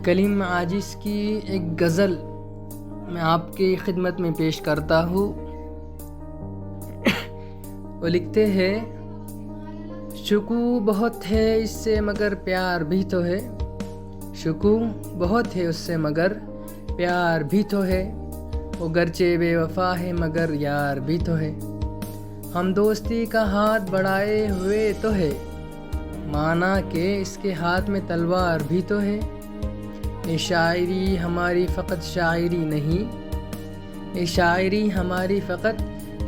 کلیم عاجز کی ایک غزل میں آپ کی خدمت میں پیش کرتا ہوں۔ وہ لکھتے ہیں، شکوہ بہت ہے اس سے مگر پیار بھی تو ہے، شکوہ بہت ہے اس سے مگر پیار بھی تو ہے، وہ گرچہ بے وفا ہے مگر یار بھی تو ہے، ہم دوستی کا ہاتھ بڑھائے ہوئے تو ہے، مانا کہ اس کے ہاتھ میں تلوار بھی تو ہے، یہ شاعری ہماری فقط شاعری نہیں، یہ شاعری ہماری فقط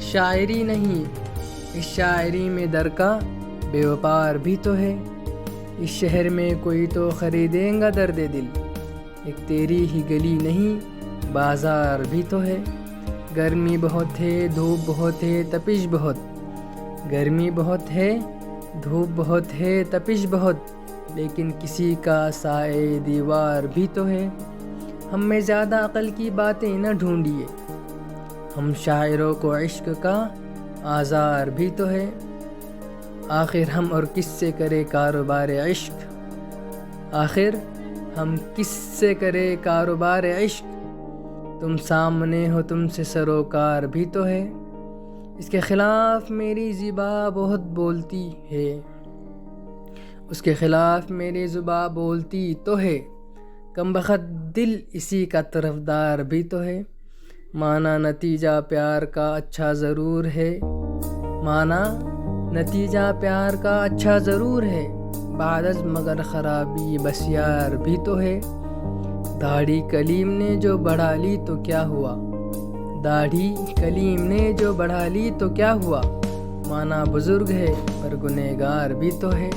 شاعری نہیں، اس شاعری میں در کا بے وپار بھی تو ہے، اس شہر میں کوئی تو خریدیں گا درد دل، ایک تیری ہی گلی نہیں بازار بھی تو ہے، گرمی بہت ہے دھوپ بہت ہے تپش بہت، گرمی بہت ہے دھوپ بہت ہے تپش بہت، لیکن کسی کا سائے دیوار بھی تو ہے، ہم میں زیادہ عقل کی باتیں نہ ڈھونڈیے، ہم شاعروں کو عشق کا آزار بھی تو ہے، آخر ہم اور کس سے کرے کاروبار عشق، آخر ہم کس سے کرے کاروبار عشق، تم سامنے ہو تم سے سروکار بھی تو ہے، اس کے خلاف میری زباں بہت بولتی ہے، اس کے خلاف میری زباں بولتی تو ہے، کم بخت دل اسی کا طرفدار بھی تو ہے، مانا نتیجہ پیار کا اچھا ضرور ہے، مانا نتیجہ پیار کا اچھا ضرور ہے، بعد از مگر خرابی بس یار بھی تو ہے، داڑھی کلیم نے جو بڑھا لی تو کیا ہوا، داڑھی کلیم نے جو بڑھا لی تو کیا ہوا، مانا بزرگ ہے پر گنہگار بھی تو ہے۔